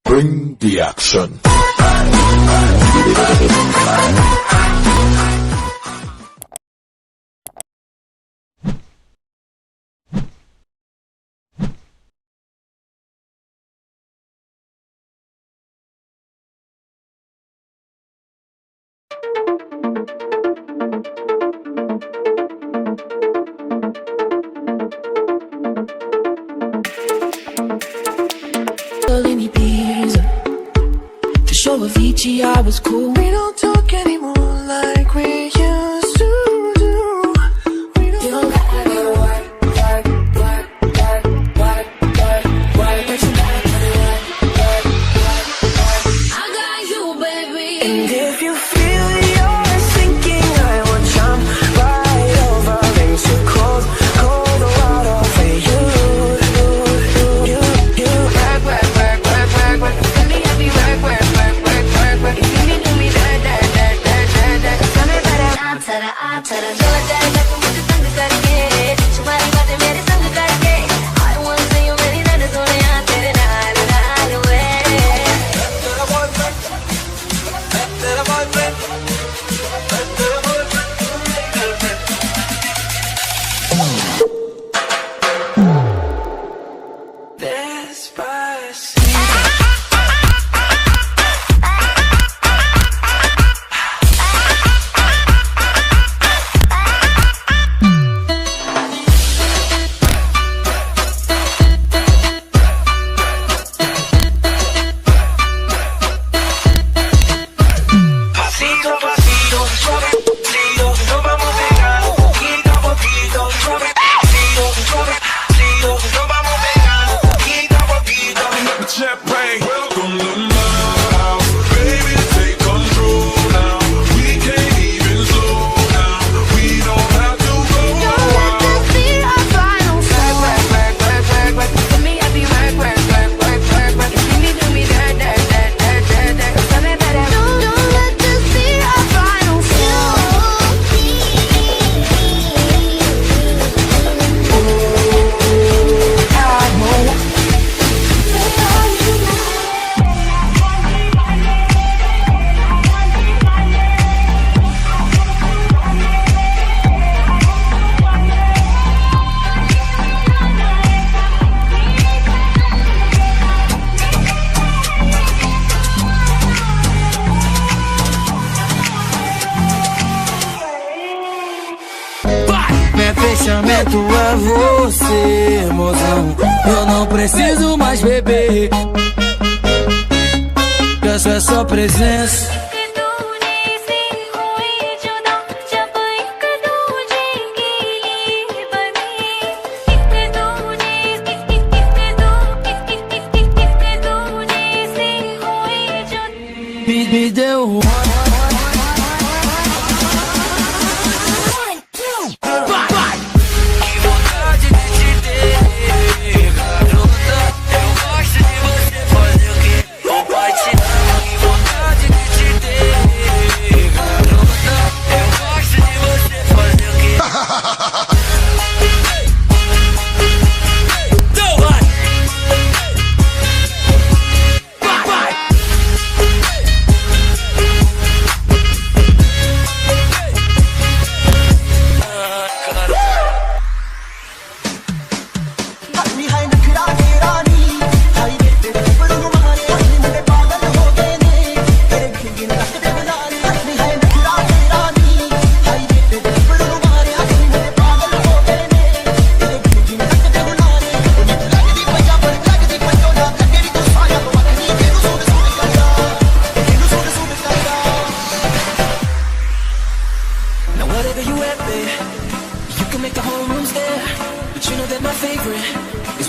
Bring the action. To show Avicii I was cool. We don't talk anymore like we used to do. We don't you gotta work. But you gotta put it work. I got you, baby. And if you feel you're sinking, I will jump right over into cold water for you. Work. Let me have you work. If you need to me that. Tell me better. I tell her. Do it that मुझे तंग करके तुम्हारी बातें मेरे संग करके I want to see you मेरी नजर सोने यहाँ तेरे नाल वे तेरा boyfriend Despacito. Meu fechamento é você, mozão. Eu não preciso mais beber. Peço é só presença. Me deu um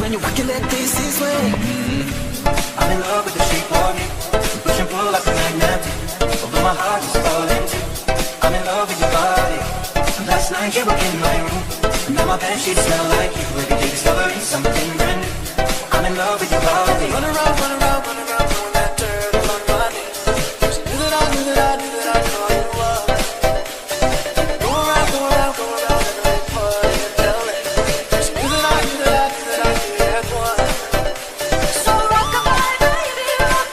when you're working that this is way. I'm in love with the shape of you. Push and pull like a magnet. Although my heart is falling too. I'm in love with your body. Last night you were in my room. Now my bed sheets smell like you. Every day discovering something brand new. I'm in love with your body. Run around, throwing that dirt on my knees. Just knew that I knew that I knew that I knew all you was. Go around, and make party and tell it. Just knew that I knew that I knew that I knew that one. So rock-a-bye, baby, rock.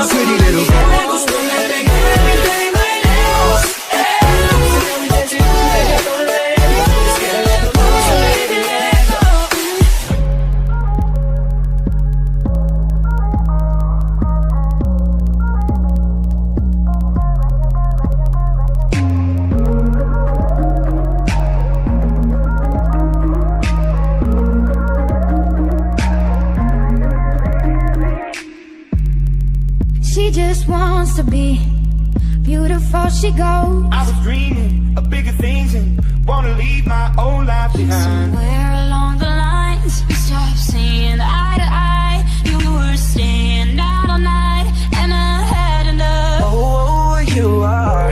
pretty little girl. She just wants to be beautiful, she goes. I was dreaming of bigger things and wanna leave my old life behind. Somewhere along the lines, we stopped seeing eye to eye. You were staying out all night, and I had enough. Oh, you are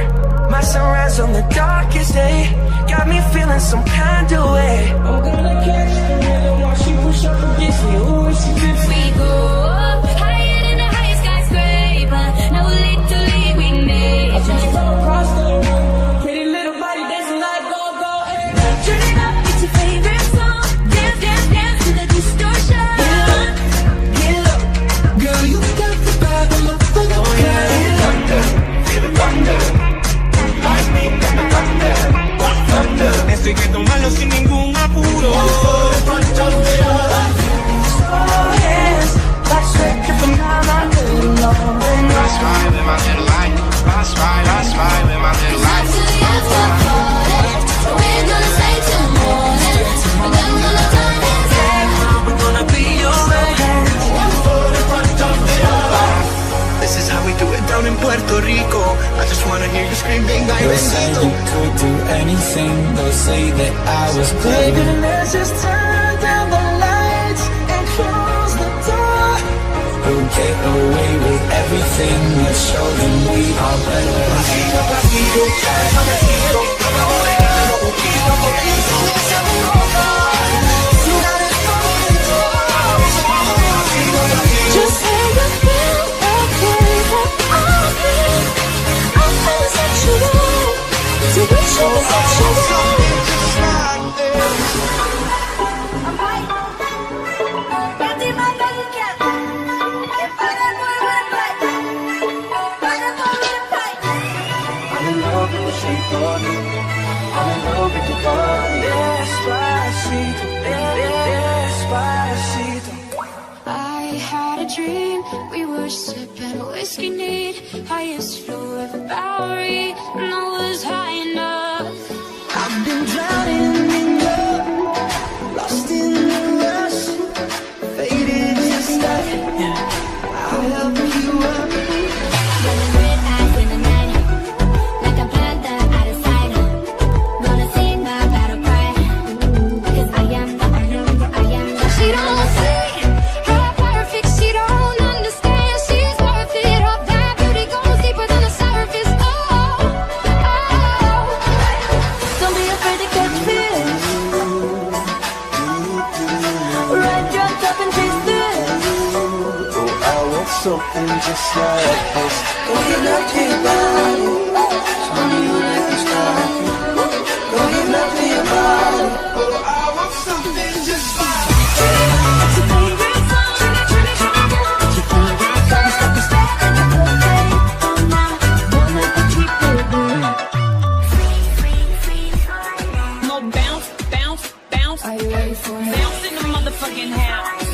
my sunrise on the darkest day. Got me feeling some kind of way. I'm gonna catch the rhythm while she push up against me. Ooh, she drips. We go up higher than the highest skyscraper. No little we made. I just fell across the room. Pretty little body dancing like go-go. Hey. Turn it up, it's your favorite song. Dance, dance, dance to the distortion. Get up, girl, you got the vibe of my thunder. Oh yeah, feel the thunder. Lightning and the thunder. Thunder. Esto hay que tomarlo sin ningún apuro. That's right with my little light. That's right with my little light. To the after party, we're gonna stay till morning. And then when the time is up, we're gonna be alright. This is how we do it down in Puerto Rico. I just wanna hear you screaming, I They'll say you could do anything. They'll say that I was baby, playing. let's just turn down the lights and close the door. Who'll get away with everything? Let's show them we are better. just say you feel okay that I'll be. I'm feeling sexual, so we should be sexual. I'm in love with the shape of you. I'm in love with your body. Despacito, despacito. I had a dream, we were sipping whiskey neat, highest floor of the Bowery, and I was high enough. I've been drowning in love, lost in the rush, faded just like I'll help you up. Running red eyes in the night, like a panther out of sight. Gonna sing my battle cry, 'cause I am the. She don't see how perfect, she don't understand. She's worth it, all that beauty goes deeper than the surface. Oh, oh. Don't be afraid to catch fish. Ride your top and chase this. Oh, I want something just like this. Go get like me about it. Tell me you like this style. Go get like me about it. Oh, I want something just like this. It's your favorite song. It's your favorite song. Stop and step in your birthday. Oh, now, wanna keep it going. No bounce, bounce, bounce. Are you ready for it? Bounce in the motherfucking house.